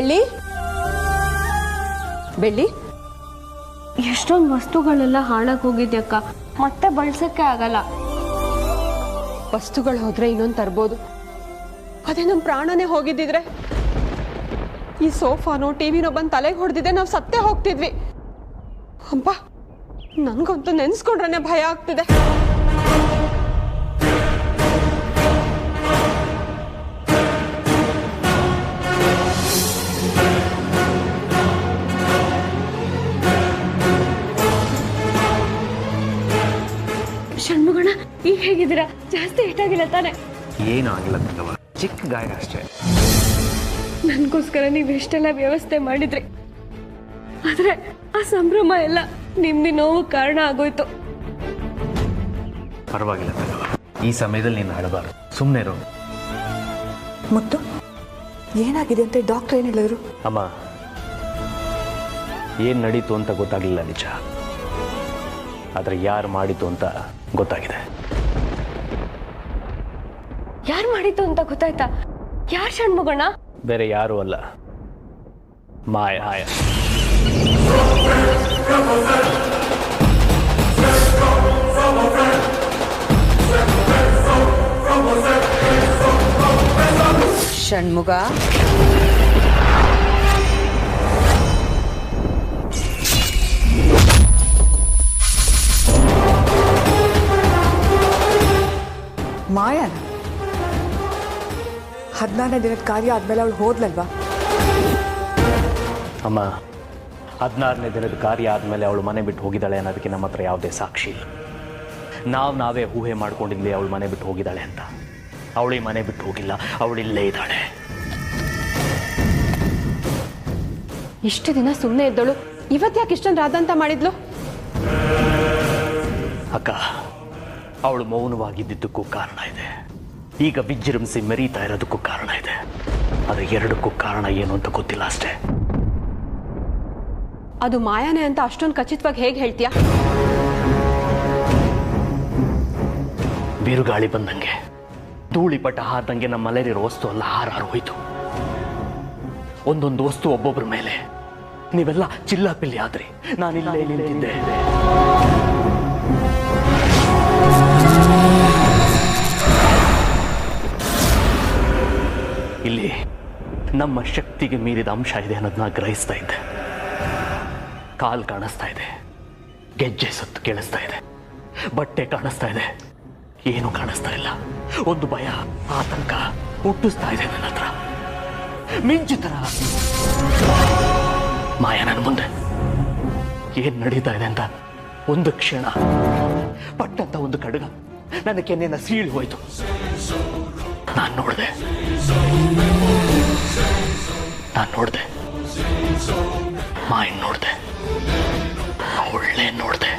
ಬೆಳ್ಳಿ ಬೆಳ್ಳಿ ಎಷ್ಟೊಂದು ವಸ್ತುಗಳೆಲ್ಲ ಹಾಳಾಗಿ ಹೋಗಿದ್ಯಕ್ಕ, ಮತ್ತೆ ಬಳಸಕ್ಕೆ ಆಗಲ್ಲ. ವಸ್ತುಗಳು ಹೋದ್ರೆ ಇನ್ನೊಂದು ತರ್ಬೋದು, ಅದೇ ನಮ್ಮ ಪ್ರಾಣನೇ ಹೋಗಿದ್ದಿದ್ರೆ, ಈ ಸೋಫಾನೋ ಟಿವಿನೋ ಬಂದು ತಲೆಗೆ ಹೊಡೆದಿದೆ ನಾವು ಸತ್ತೇ ಹೋಗ್ತಿದ್ವಿ. ಅಬ್ಬ, ನನ್ಗಂತೂ ನೆನ್ಸ್ಕೊಂಡ್ರೆ ಭಯ ಆಗ್ತಿದೆ. ಷಣ್ಮುಗಣ, ಈಗ ಹೇಗಿದ್ದೀರಾ? ಜಾಸ್ತಿ ಏಟಾಗಿಲ್ಲ ತಾನೆ? ಏನೂ ಆಗಿಲ್ಲ ತಂಗವ್ವ, ಚಿಕ್ಕ ಗಾಯ ಅಷ್ಟೇ. ನನ್ಗೋಸ್ಕರ ನೀವು ಎಷ್ಟೆಲ್ಲ ವ್ಯವಸ್ಥೆ ಮಾಡಿದ್ರಿ, ಆದ್ರೆ ಆ ಸಂಭ್ರಮ ಎಲ್ಲ ನಿಮ್ದು ನೋವು ಕಾರಣ ಆಗೋಯ್ತು. ಪರವಾಗಿಲ್ಲ ತಂಗವ್ವ, ಈ ಸಮಯದಲ್ಲಿ ನೀನು ಅಳಬಾರ್ದು, ಸುಮ್ಮನೆ ಇರು. ಮುತ್ತು, ಏನಾಗಿದೆ ಅಂತ ಡಾಕ್ಟರ್ ಏನು ಹೇಳಿದ್ರು? ಅಮ್ಮ, ಏನು ನಡೀತು ಅಂತ ಗೊತ್ತಾಗಲಿಲ್ಲ ನಿಜ, ಆದರೆ ಯಾರು ಮಾಡಿತು ಅಂತ ಗೊತ್ತಾಗಿದೆ. ಯಾರು ಮಾಡಿದ್ದು ಅಂತ ಗೊತ್ತಾಯ್ತಾ? ಯಾರು ಷಣ್ಮುಗಣ್ಣ? ಬೇರೆ ಯಾರೂ ಅಲ್ಲ, ಮಾಯ. ಷಣ್ಮುಗ, ಮಾಯಾನ 14ನೇ ದಿನದ ಕಾರ್ಯ ಆದ್ಮೇಲೆ ಅವಳು ಹೋದ್ಲಲ್ವಾ? ಅಮ್ಮ, 16ನೇ ದಿನದ ಕಾರ್ಯ ಆದಮೇಲೆ ಅವಳು ಮನೆ ಬಿಟ್ಟು ಹೋಗಿದ್ದಾಳೆ ಅನ್ನೋದಕ್ಕೆ ನಮ್ಮ ಹತ್ರ ಯಾವುದೇ ಸಾಕ್ಷಿ ಇಲ್ಲ. ನಾವೇ ಊಹೆ ಮಾಡ್ಕೊಂಡಿದ್ಲಿ ಅವಳು ಮನೆ ಬಿಟ್ಟು ಹೋಗಿದ್ದಾಳೆ ಅಂತ. ಅವಳಿ ಮನೆ ಬಿಟ್ಟು ಹೋಗಿಲ್ಲ, ಅವಳಿಲ್ಲೇ ಇದ್ದಾಳೆ. ಇಷ್ಟು ದಿನ ಸುಮ್ಮನೆ ಇದ್ದಳು, ಇವತ್ತ್ಯಾಕೆ ಇಷ್ಟೊಂದು ರಾದಂತ ಮಾಡಿದ್ಲು? ಅಕ್ಕ, ಅವಳು ಮೌನವಾಗಿದ್ದಕ್ಕೂ ಕಾರಣ ಇದೆ, ಈಗ ವಿಜೃಂಭಿಸಿ ಮೆರೀತಾ ಇರೋದಕ್ಕೂ ಕಾರಣ ಇದೆ. ಆದರೆ ಎರಡಕ್ಕೂ ಕಾರಣ ಏನು ಅಂತ ಗೊತ್ತಿಲ್ಲ ಅಷ್ಟೇ. ಅದು ಮಾಯಾನೆ ಅಂತ ಅಷ್ಟೊಂದು ಖಚಿತವಾಗಿ ಹೇಗೆ ಹೇಳ್ತೀಯಾ? ಬಿರುಗಾಳಿ ಬಂದಂಗೆ, ಧೂಳಿಪಟ ಹಾದಂಗೆ ನಮ್ಮ ಮಲೆರಿರೋ ವಸ್ತು ಎಲ್ಲ ಹಾರಾರು ಹೋಯ್ತು. ಒಂದೊಂದು ವಸ್ತು ಒಬ್ಬೊಬ್ಬರ ಮೇಲೆ. ನೀವೆಲ್ಲ ಚಿಲ್ಲಾಪಿಲ್ಲಿ ಆದ್ರಿ, ನಾನಿಲ್ಲೇ ನಿಂತಿದ್ದೆ. ಇಲ್ಲಿ ನಮ್ಮ ಶಕ್ತಿಗೆ ಮೀರಿದ ಅಂಶ ಇದೆ ಅನ್ನೋದನ್ನ ಗ್ರಹಿಸ್ತಾ ಇದ್ದೆ. ಕಾಲ್ ಕಾಣಿಸ್ತಾ ಇದೆ, ಗೆಜ್ಜೆ ಸತ್ತು ಕೇಳಿಸ್ತಾ ಇದೆ, ಬಟ್ಟೆ ಕಾಣಿಸ್ತಾ ಇದೆ, ಏನು ಕಾಣಿಸ್ತಾ ಇಲ್ಲ. ಒಂದು ಭಯ, ಆತಂಕ ಹುಟ್ಟಿಸ್ತಾ ಇದೆ ನನ್ನ ಹತ್ರ, ಮಿಂಚು ತರ. ಮಾಯ ನನ್ನ ಮುಂದೆ ಏನ್ ನಡೀತಾ ಇದೆ ಅಂತ ಒಂದು ಕ್ಷಣ ಪಟ್ಟಂತ ಒಂದು ಕಡಗ ನನ್ನ ಕೆನ್ನೆನ ಸೀಳಿ ಹೋಯ್ತು. ನಾನು ನೋಡಿದೆ, ಮಾಯನ್ ನೋಡಿದೆ, ಒಳ್ಳೆ ನೋಡಿದೆ.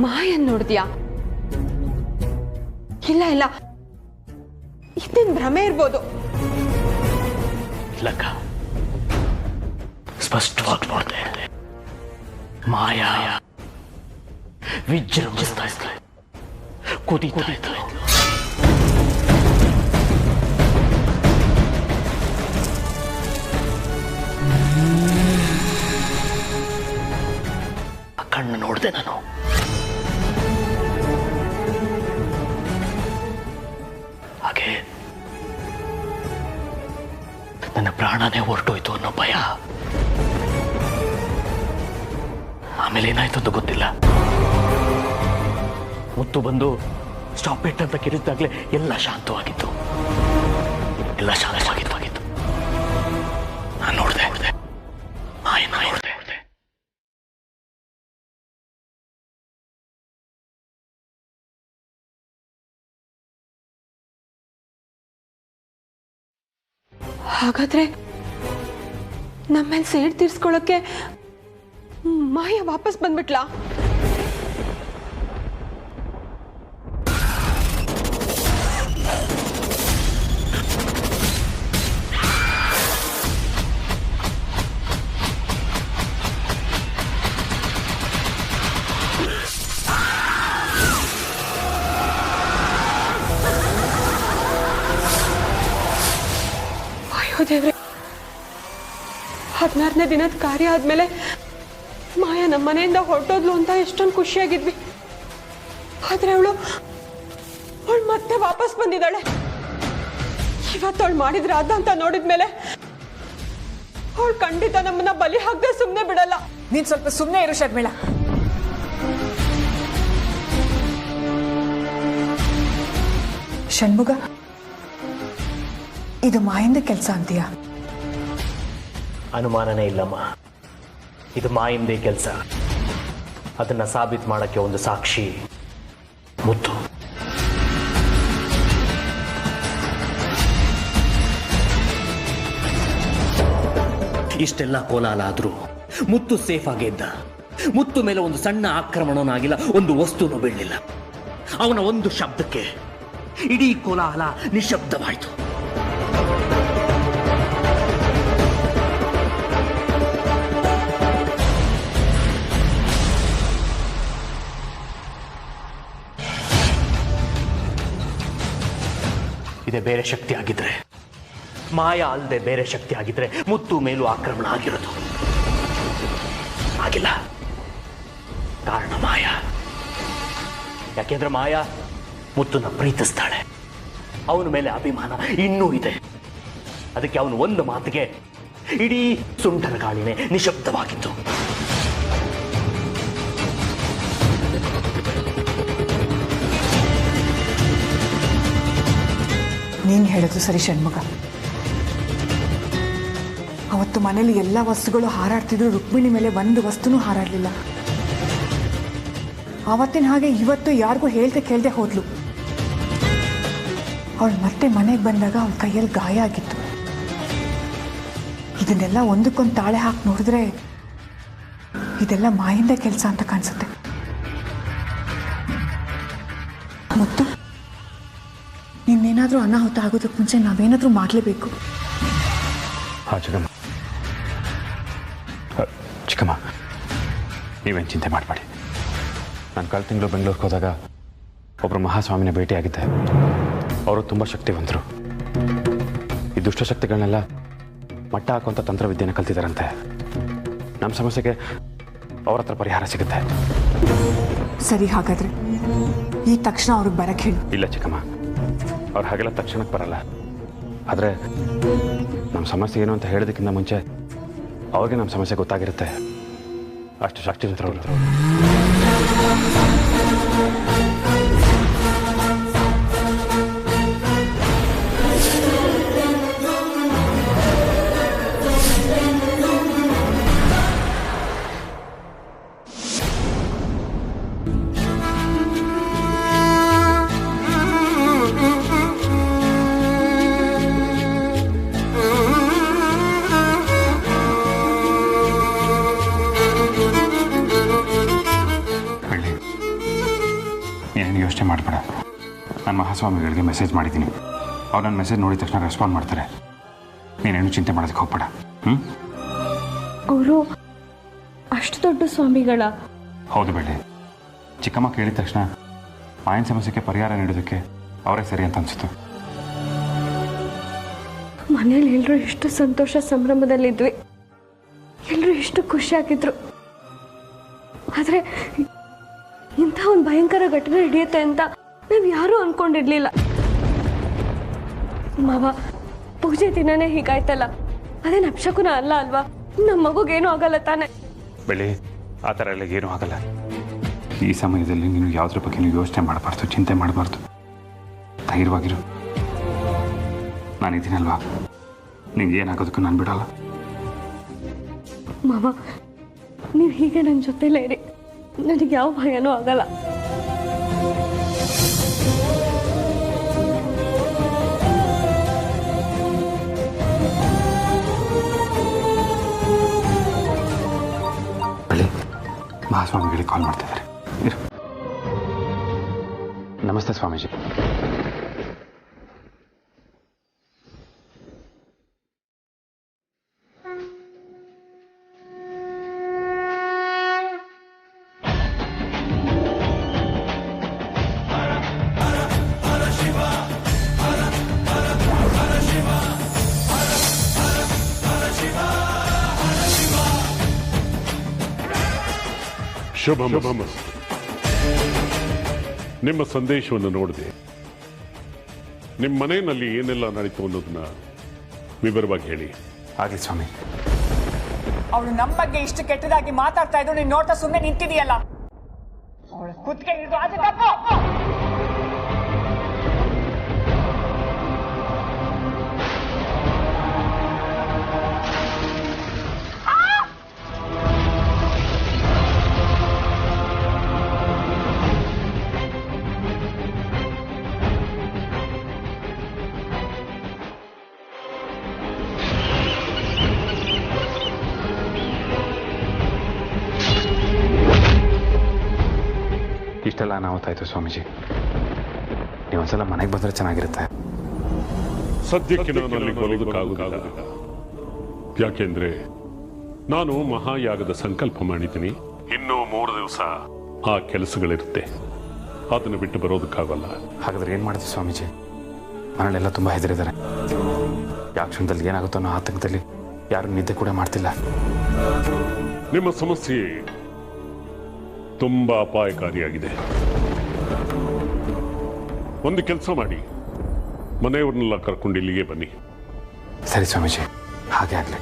ಮಾಯನ್ ನೋಡ್ತೀಯಾ? ಇಲ್ಲ, ಇದೇನ್ ಭ್ರಮೆ ಇರ್ಬೋದು. ಇಲ್ಲಕ್ಕ, ಸ್ಪಷ್ಟವಾಗಿ ನೋಡಿದೆ. ಮಾಯಾ ವಿಜೃಂಭಿಸ್ತಾ ಇದ್ಲು, ಕುದೀತಾ ಇದ್ಲು. ಕಣ್ಣು ನೋಡಿದೆ ನಾನು. ಹಾಗೆ ನನ್ನ ಪ್ರಾಣನೇ ಹೊರಟೋಯ್ತು ಅನ್ನೋ ಭಯ. ಆಮೇಲೆ ಏನಾಯ್ತು ಅಂತ ಗೊತ್ತಿಲ್ಲ. ಮುತ್ತು ಬಂದು ಸ್ಟಾಪ್ ಇಟ್ ಅಂತ ಕಿರಿದಾಗ್ಲೇ ಎಲ್ಲ ಶಾಂತವಾಗಿತ್ತು. ನಾನು ನೋಡಿದೆ, ನೋಡಿದೆ. ಹಾಗಾದ್ರೆ ನಮ್ಮೇಲೆ ಸೇಡ್ ತೀರ್ಸ್ಕೊಳ್ಳೋಕೆ ಮಾಯ ವಾಪಸ್ ಬಂದ್ಬಿಟ್ಲಾ? ಅಯ್ಯೋ ದೇವ್ರೆ, 16ನೇ ದಿನದ ಕಾರ್ಯ ಆದ್ಮೇಲೆ ಮಾಯಾ ನಮ್ಮ ಮನೆಯಿಂದ ಹೊರಟೋದ್ಲು ಅಂತ ಎಷ್ಟೊಂದು ಖುಷಿಯಾಗಿದ್ವಿ. ಆದ್ರೆ ಅವಳು ಮತ್ತೆ ವಾಪಸ್ ಬಂದಿದ್ದಾಳೆ. ಇವತ್ತು ಅವಳು ಮಾಡಿದ್ರೆ ಅದ ಅಂತ ನೋಡಿದ್ಮೇಲೆ ಅವಳು ಖಂಡಿತ ನಮ್ಮನ್ನ ಬಲಿ ಹಾಕದೆ ಸುಮ್ಮನೆ ಬಿಡಲ್ಲ. ನೀನ್ ಸ್ವಲ್ಪ ಸುಮ್ಮನೆ ಇರು ಶರ್ಮಿಳಾ. ಷಣ್ಮುಗ, ಇದು ಮಾಯಿಂದ ಕೆಲಸ ಅಂತೀಯಾ? ಅನುಮಾನನೇ ಇಲ್ಲಮ್ಮ, ಇದು ಮಾಯಿಂದೇ ಕೆಲಸ. ಅದನ್ನ ಸಾಬೀತು ಮಾಡಕ್ಕೆ ಒಂದು ಸಾಕ್ಷಿ ಮುತ್ತು. ಇಷ್ಟೆಲ್ಲ ಕೋಲಾಹಲ ಆದ್ರೂ ಮುತ್ತು ಸೇಫ್ ಆಗೇ ಇದ್ದ. ಮುತ್ತು ಮೇಲೆ ಒಂದು ಸಣ್ಣ ಆಕ್ರಮಣನೂ ಆಗಿಲ್ಲ, ಒಂದು ವಸ್ತುನೂ ಬೀಳಲಿಲ್ಲ. ಅವನ ಒಂದು ಶಬ್ದಕ್ಕೆ ಇಡೀ ಕೋಲಾಹಲ ನಿಶಬ್ದವಾಯಿತು. ಇದೇ ಬೇರೆ ಶಕ್ತಿ ಆಗಿದ್ರೆ, ಮಾಯಾ ಅಲ್ಲದೆ ಬೇರೆ ಶಕ್ತಿ ಆಗಿದ್ರೆ ಮುತ್ತು ಮೇಲೂ ಆಕ್ರಮಣ ಆಗಿರೋದು. ಆಗಿಲ್ಲ. ಕಾರಣ ಮಾಯಾ. ಯಾಕೆಂದ್ರೆ ಮಾಯಾ ಮುತ್ತುನ ಪ್ರೀತಿಸ್ತಾಳೆ. ಅವನ ಮೇಲೆ ಅಭಿಮಾನ ಇನ್ನೂ ಇದೆ. ಅದಕ್ಕೆ ಅವನು ಒಂದು ಮಾತಿಗೆ ಇಡೀ ಸುಂಟರ ಗಾಳಿನೇ ನಿಶಬ್ದವಾಗಿತ್ತು. ನೀನು ಹೇಳೋದು ಸರಿ ಷಣ್ಮುಗ. ಅವತ್ತು ಮನೇಲಿ ಎಲ್ಲ ವಸ್ತುಗಳು ಹಾರಾಡ್ತಿದ್ರು, ರುಕ್ಮಿಣಿ ಮೇಲೆ ಒಂದು ವಸ್ತುನೂ ಹಾರಾಡಲಿಲ್ಲ. ಆವತ್ತಿನ ಹಾಗೆ ಇವತ್ತು ಯಾರಿಗೂ ಹೇಳ್ದೆ ಕೇಳದೆ ಹೋದ್ಲು. ಅವಳು ಮತ್ತೆ ಮನೆಗೆ ಬಂದಾಗ ಅವಳ ಕೈಯಲ್ಲಿ ಗಾಯ ಆಗಿತ್ತು. ಇದನ್ನೆಲ್ಲ ಒಂದಕ್ಕೊಂದು ತಾಳೆ ಹಾಕಿ ನೋಡಿದ್ರೆ ಇದೆಲ್ಲ ಮಾಯಿಂದ ಕೆಲಸ ಅಂತ ಕಾಣಿಸುತ್ತೆ. ಮತ್ತು ಇನ್ನೇನಾದರೂ ಅನಾಹುತ ಆಗೋದಕ್ಕೆ ಮುಂಚೆ ನಾವೇನಾದರೂ ಮಾಡಲೇಬೇಕು. ಚಿಕ್ಕಮ್ಮ, ನೀವೇನು ಚಿಂತೆ ಮಾಡಬೇಡಿ. ನಾನು ಕಳೆದ ತಿಂಗಳು ಬೆಂಗಳೂರಿಗೆ ಹೋದಾಗ ಒಬ್ಬರು ಮಹಾಸ್ವಾಮಿನ ಭೇಟಿಯಾಗಿದ್ದೆ. ಅವರು ತುಂಬ ಶಕ್ತಿವಂತರು. ಈ ದುಷ್ಟಶಕ್ತಿಗಳನ್ನೆಲ್ಲ ಮಟ್ಟ ಹಾಕುವಂಥ ತಂತ್ರವಿದ್ಯೆನ ಕಲ್ತಿದ್ದಾರಂತೆ. ನಮ್ಮ ಸಮಸ್ಯೆಗೆ ಅವ್ರ ಹತ್ರ ಪರಿಹಾರ ಸಿಗುತ್ತೆ. ಸರಿ, ಹಾಗಾದ್ರೆ ಈ ತಕ್ಷಣ ಅವ್ರಿಗೆ ಬರಕ್ಕೆ ಹೇಳಿ. ಇಲ್ಲ ಚಿಕ್ಕಮ್ಮ, ಅವ್ರು ಹಾಗೆಲ್ಲ ತಕ್ಷಣಕ್ಕೆ ಬರಲ್ಲ. ಆದರೆ ನಮ್ಮ ಸಮಸ್ಯೆ ಏನು ಅಂತ ಹೇಳೋದಕ್ಕಿಂತ ಮುಂಚೆ ಅವ್ರಿಗೆ ನಮ್ಮ ಸಮಸ್ಯೆ ಗೊತ್ತಾಗಿರುತ್ತೆ. ಅಷ್ಟು ಶಕ್ತಿವಂತರವರು. ಏನೇನು ಯೋಚನೆ ಮಾಡಬೇಡ. ನಾನು ಮಹಾಸ್ವಾಮಿಗಳಿಗೆ ಮೆಸೇಜ್ ಮಾಡಿದ್ದೀನಿ. ಅವ್ರು ನನ್ನ ಮೆಸೇಜ್ ನೋಡಿದ ತಕ್ಷಣ ರೆಸ್ಪಾಂಡ್ ಮಾಡ್ತಾರೆ. ನೀನೇನು ಚಿಂತೆ ಮಾಡೋದಕ್ಕೆ ಹೋಗ್ಬೇಡ. ಅವರು ಅಷ್ಟು ದೊಡ್ಡ ಸ್ವಾಮಿಗಳ? ಹೌದು ಬೇಡ. ಚಿಕ್ಕಮ್ಮ ಕೇಳಿದ ತಕ್ಷಣ ಮಾಯನ ಸಮಸ್ಯೆಗೆ ಪರಿಹಾರ ನೀಡೋದಕ್ಕೆ ಅವರೇ ಸರಿ ಅಂತ ಅನಿಸಿತು. ಮನೇಲಿ ಎಲ್ಲರೂ ಎಷ್ಟು ಸಂತೋಷ ಸಂಭ್ರಮದಲ್ಲಿದ್ವಿ, ಎಲ್ಲರೂ ಎಷ್ಟು ಖುಷಿಯಾಗಿದ್ರು. ಆದರೆ ಇಂಥ ಒಂದು ಭಯಂಕರ ಘಟನೆ ನಡೆಯುತ್ತೆ ಅಂತ ನಾವು ಯಾರೂ ಅಂದ್ಕೊಂಡಿರ್ಲಿಲ್ಲ. ಮಾವ, ಪೂಜೆ ದಿನನೇ ಹೀಗಾಯ್ತಲ್ಲ, ಅದೇನು ಅಪಶಕುನ ಅಲ್ಲ ಅಲ್ವಾ? ನಮ್ಮ ಮಗುಗೇನೂ ಆಗಲ್ಲ ತಾನೆ? ಬೆಳಿ, ಆ ಥರ ಎಲ್ಲ ಏನೂ ಆಗಲ್ಲ. ಈ ಸಮಯದಲ್ಲಿ ನೀನು ಯಾವುದ್ರ ಬಗ್ಗೆ ನೀವು ಯೋಚನೆ ಮಾಡಬಾರ್ದು, ಚಿಂತೆ ಮಾಡಬಾರ್ದು. ಧೈರ್ಯವಾಗಿರು. ನಾನಿದ್ದೀನಲ್ವಾ, ನಿಂಗೆ ಏನಾಗೋದಕ್ಕೂ ನಾನು ಬಿಡಲ್ಲ. ಮಾವ, ನೀವು ಹೀಗೆ ನನ್ನ ಜೊತೆಲೇ ಇರಿ. ನನಗೆ ಯಾವ ಭಯನೂ ಆಗಲ್ಲ. ಮಹಾಸ್ವಾಮಿಗಳಿಗೆ ಕಾಲ್ ಮಾಡ್ತಿದ್ದಾರೆ. ನಮಸ್ತೆ ಸ್ವಾಮೀಜಿ. ಶುಭಂ. ನಿಮ್ಮ ಸಂದೇಶವನ್ನು ನೋಡಿದೆ. ನಿಮ್ಮ ಮನೆಯಲ್ಲಿ ಏನೆಲ್ಲ ನಡೀತು ಅನ್ನೋದನ್ನ ವಿವರವಾಗಿ ಹೇಳಿ. ಆಗಲಿ ಸ್ವಾಮಿ. ಅವಳು ನಮ್ಮ ಬಗ್ಗೆ ಇಷ್ಟು ಕೆಟ್ಟದಾಗಿ ಮಾತಾಡ್ತಾ ಇದ್ರು ನೀನು ನೋಡ್ತಾ ಸುಮ್ಮನೆ ನಿಂತಿದೀಯಲ್ಲ. ಅವಳ ಕುತ್ತಿಗೆ ಹಿಡಿದು ಅದು ತಪ್ಪು. ಇಷ್ಟೆಲ್ಲ ಅನಾಹುತಾಯ್ತು ಸ್ವಾಮೀಜಿ. ನೀವೊಂದ್ಸಲ ಮನೆಗೆ ಬಂದರೆ ಚೆನ್ನಾಗಿರುತ್ತೆ. ಸದ್ಯಕ್ಕೆ ನಾನು ಅಲ್ಲಿ ಬರೋದಕ್ಕಾಗುವುದಿಲ್ಲ. ಯಾಕೆಂದ್ರೆ ನಾನು ಮಹಾಯಾಗದ ಸಂಕಲ್ಪ ಮಾಡಿದ್ದೀನಿ. ಇನ್ನೂ 3 ದಿವಸ ಆ ಕೆಲಸಗಳಿರುತ್ತೆ. ಅದನ್ನು ಬಿಟ್ಟು ಬರೋದಕ್ಕಾಗಲ್ಲ. ಹಾಗಾದ್ರೆ ಏನು ಮಾಡಿದ್ವಿ ಸ್ವಾಮೀಜಿ? ಮನೆಯಲ್ಲೆಲ್ಲ ತುಂಬ ಹೆದರಿದ್ದಾರೆ. ಯಾವ ಕ್ಷಣದಲ್ಲಿ ಏನಾಗುತ್ತೋ ಅನ್ನೋ ಆತಂಕದಲ್ಲಿ ಯಾರು ನಿದ್ದೆ ಕೂಡ ಮಾಡ್ತಿಲ್ಲ. ನಿಮ್ಮ ಸಮಸ್ಯೆ ತುಂಬಾ ಅಪಾಯಕಾರಿಯಾಗಿದೆ. ಒಂದು ಕೆಲಸ ಮಾಡಿ, ಮನೆಯವ್ರನ್ನೆಲ್ಲ ಕರ್ಕೊಂಡು ಇಲ್ಲಿಗೆ ಬನ್ನಿ. ಸರಿ ಸ್ವಾಮೀಜಿ, ಹಾಗೆ ಆಗಲಿ.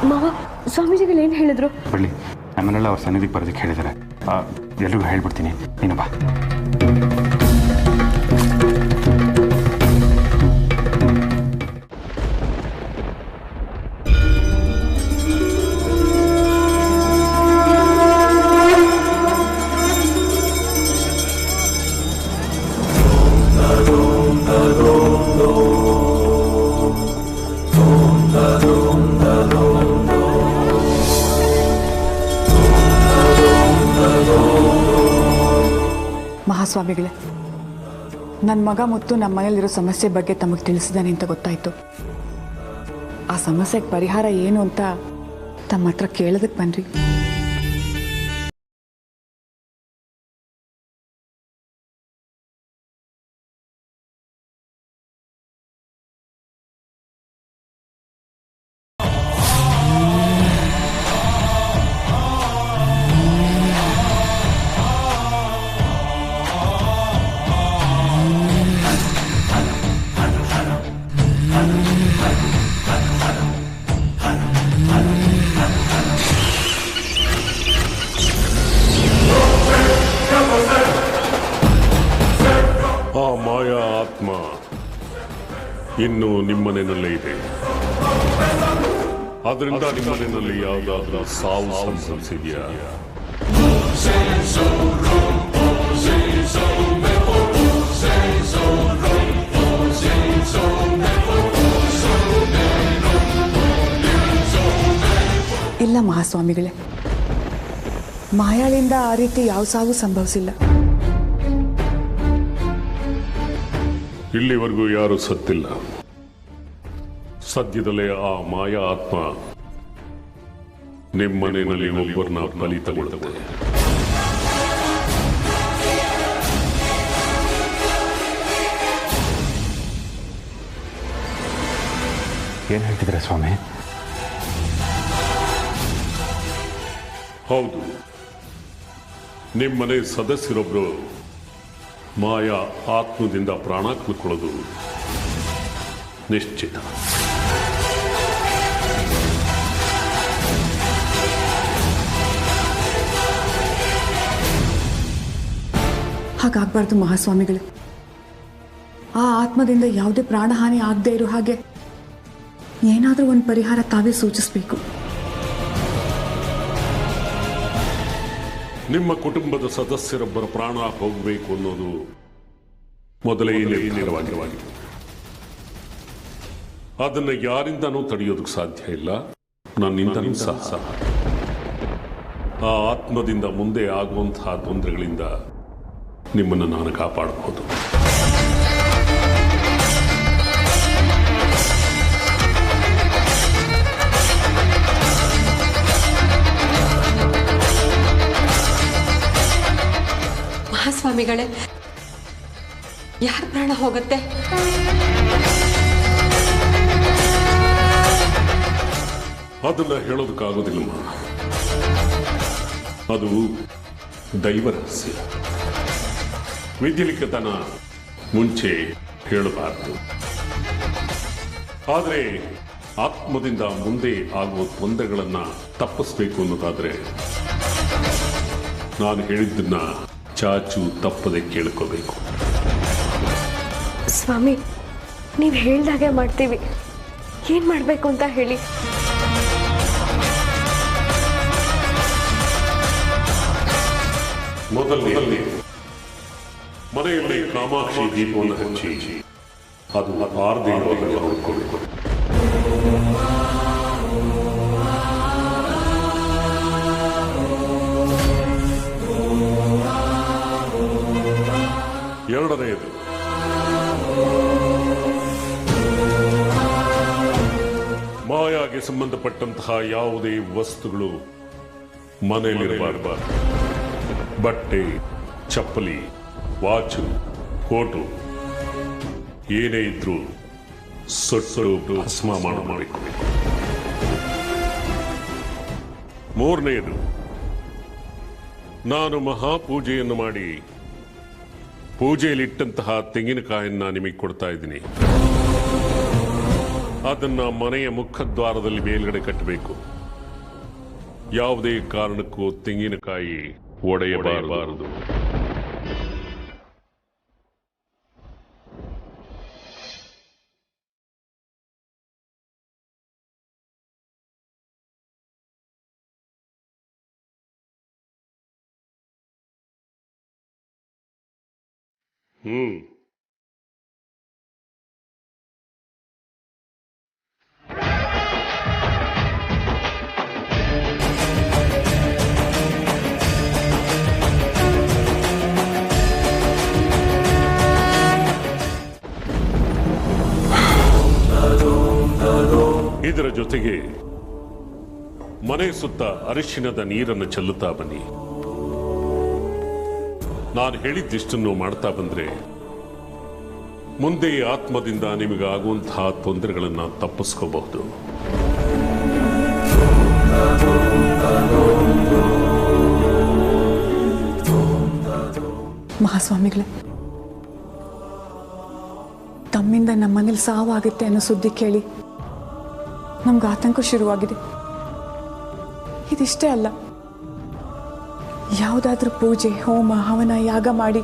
ಮಾವ, ಸ್ವಾಮೀಜಿಗಳು ಏನು ಹೇಳಿದ್ರು? ಬಳ್ಳಿ, ನಮ್ಮನ್ನೆಲ್ಲ ಅವ್ರ ಸನ್ನಿಧಿಗೆ ಬರೋದಕ್ಕೆ ಹೇಳಿದ್ದಾರೆ. ಎಲ್ರಿಗೂ ಹೇಳ್ಬಿಡ್ತೀನಿ, ನೀನು ಬಾ. ಮಹಾಸ್ವಾಮಿಗಳೇ, ನನ್ನ ಮಗ ಮುತ್ತು ನಮ್ಮ ಮನೇಲಿರೋ ಸಮಸ್ಯೆ ಬಗ್ಗೆ ತಮಗೆ ತಿಳಿಸಿದ್ದಾನೆ ಅಂತ ಗೊತ್ತಾಯಿತು. ಆ ಸಮಸ್ಯೆಗೆ ಪರಿಹಾರ ಏನು ಅಂತ ತಮ್ಮ ಹತ್ರ ಕೇಳೋದಕ್ಕೆ ಬನ್ರಿ. ಆ ಮಾಯಾ ಆತ್ಮ ಇನ್ನು ನಿಮ್ಮನೆಯಲ್ಲೇ ಇದೆ. ಅದರಿಂದ ನಿಮ್ಮನೆಯಲ್ಲಿ ಯಾವುದಾದ್ರೂ ಸಾವು ಸಂಭವಿಸಿದೆಯಾ? ಇಲ್ಲ ಮಹಾಸ್ವಾಮಿಗಳೇ, ಮಾಯಾಳಿಂದ ಆ ರೀತಿ ಯಾವ ಸಾವು ಸಂಭವಿಸಿಲ್ಲ. ಇಲ್ಲಿವರೆಗೂ ಯಾರು ಸತ್ತಿಲ್ಲ. ಸದ್ಯದಲ್ಲೇ ಆ ಮಾಯಾ ಆತ್ಮ ನಿಮ್ಮನೆಯಲ್ಲಿ ಒಬ್ಬರನ್ನ ಬಲಿ ತಗೊಳ್ಳುತ್ತೆ. ಏನು ಹೇಳ್ತಿದ್ರೆ ಸ್ವಾಮಿ? ಹೌದು, ನಿಮ್ಮನೆ ಸದಸ್ಯರೊಬ್ಬರು ಮಾಯಾ ಆತ್ಮದಿಂದ ಪ್ರಾಣ ಕಳ್ಕೊಳ್ಳೋದು ನಿಶ್ಚಿತ. ಹಾಗಾಗಬಾರ್ದು ಮಹಾಸ್ವಾಮಿಗಳೇ. ಆ ಆತ್ಮದಿಂದ ಯಾವುದೇ ಪ್ರಾಣಹಾನಿ ಆಗದೆ ಇರೋ ಹಾಗೆ ಏನಾದರೂ ಒಂದು ಪರಿಹಾರ ತಾವೇ ಸೂಚಿಸಬೇಕು. ನಿಮ್ಮ ಕುಟುಂಬದ ಸದಸ್ಯರೊಬ್ಬರ ಪ್ರಾಣ ಹೋಗಬೇಕು ಅನ್ನೋದು ಮೊದಲೇ ನಿರ್ಧಾರವಾಗಿರುವುದು. ಅದನ್ನು ಯಾರಿಂದನೂ ತಡೆಯೋದಕ್ಕೆ ಸಾಧ್ಯ ಇಲ್ಲ, ನನ್ನಿಂದನೂ ಸಹ. ಆ ಆತ್ಮದಿಂದ ಮುಂದೆ ಆಗುವಂತಹ ತೊಂದರೆಗಳಿಂದ ನಿಮ್ಮನ್ನು ನಾನು ಕಾಪಾಡಬಹುದು. ಮಹಾಸ್ವಾಮಿಗಳೇ, ಯಾರ ಪ್ರಾಣ ಹೋಗುತ್ತೆ? ಅದನ್ನ ಹೇಳೋದಕ್ಕಾಗೋದಿಲ್ಲ. ಅದು ದೈವ ರಹಸ್ಯ. ವಿಧಿಲಿಖಿತನ ಮುಂಚೆ ಹೇಳಬಾರದು. ಆದರೆ ಆತ್ಮದಿಂದ ಮುಂದೆ ಆಗುವ ತೊಂದರೆಗಳನ್ನು ತಪ್ಪಿಸ್ಬೇಕು ಅನ್ನೋದಾದ್ರೆ ನಾನು ಹೇಳಿದ್ದನ್ನ ಚಾಚು ತಪ್ಪದೆ ಕೇಳ್ಕೋಬೇಕು. ಸ್ವಾಮಿ, ನೀವು ಹೇಳ್ದಾಗೆ ಮಾಡ್ತೀವಿ. ಏನ್ ಮಾಡ್ಬೇಕು ಅಂತ ಹೇಳಿ. ಮೊದಲನೇ ಮನೆಯಲ್ಲಿ ಕಾಮಾಕ್ಷಿ ದೀಪವನ್ನು ಹಚ್ಚಿ ಅದು ಆರದೇ ನೋಡಿಕೊಳ್ಳಬೇಕು. ಎರಡನೆಯದು, ಮಾಯಾಗೆ ಸಂಬಂಧಪಟ್ಟಂತಹ ಯಾವುದೇ ವಸ್ತುಗಳು ಮನೆಯಲ್ಲಿರಬಾರದು. ಬಟ್ಟೆ, ಚಪ್ಪಲಿ, ವಾಚು, ಕೋಟು ಏನೇ ಇದ್ರೂ ಸೊಟ್ಟು ಭಸ್ಮ ಮಾಡಬೇಕು. ಮೂರನೆಯದು, ನಾನು ಮಹಾಪೂಜೆಯನ್ನು ಮಾಡಿ ಪೂಜೆಯಲ್ಲಿಟ್ಟಂತಹ ತೆಂಗಿನಕಾಯನ್ನ ನಿಮಗೆ ಕೊಡ್ತಾ ಇದ್ದೀನಿ. ಅದನ್ನ ಮನೆಯ ಮುಖದ್ವಾರದಲ್ಲಿ ಮೇಲ್ಗಡೆ ಕಟ್ಟಬೇಕು. ಯಾವುದೇ ಕಾರಣಕ್ಕೂ ತೆಂಗಿನಕಾಯಿ ಒಡೆಯಬಾರದು. ಇದರ ಜೊತೆಗೆ ಮನೆ ಸುತ್ತ ಅರಿಶಿಣದ ನೀರನ್ನು ಚೆಲ್ಲುತ್ತಾ ಬನ್ನಿ. ನಾನು ಹೇಳಿದ್ದಿಷ್ಟನ್ನು ಮಾಡ್ತಾ ಬಂದ್ರೆ ಮುಂದೆ ಆತ್ಮದಿಂದ ನಿಮಗಾಗುವಂತಹ ತೊಂದರೆಗಳನ್ನು ತಪ್ಪಿಸ್ಕೋಬಹುದು. ಮಹಾಸ್ವಾಮಿಗಳೇ, ತಮ್ಮಿಂದ ನಮ್ಮನೇಲಿ ಸಾವಾಗುತ್ತೆ ಅನ್ನೋ ಸುದ್ದಿ ಕೇಳಿ ನಮ್ಗೆ ಆತಂಕ ಶುರುವಾಗಿದೆ. ಇದಿಷ್ಟೇ ಅಲ್ಲ, ಯಾವುದಾದ್ರೂ ಪೂಜೆ, ಹೋಮ, ಹವನ, ಯಾಗ ಮಾಡಿ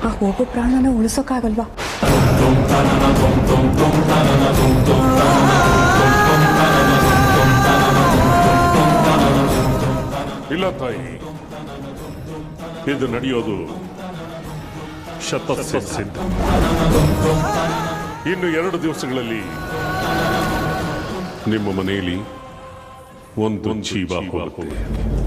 ಆ ಹೋಗೋ ಪ್ರಾಣನ ಉಳಿಸೋಕ್ಕಾಗಲ್ವಾ? ಇಲ್ಲ ತಾಯಿ, ಇದು ನಡೆಯೋದು ಶತಸಿದ್ಧ. ಇನ್ನು 2 ದಿವಸಗಳಲ್ಲಿ ನಿಮ್ಮ ಮನೆಯಲ್ಲಿ ಒಂದು ಜೀವ ಹೋಗುತ್ತೆ.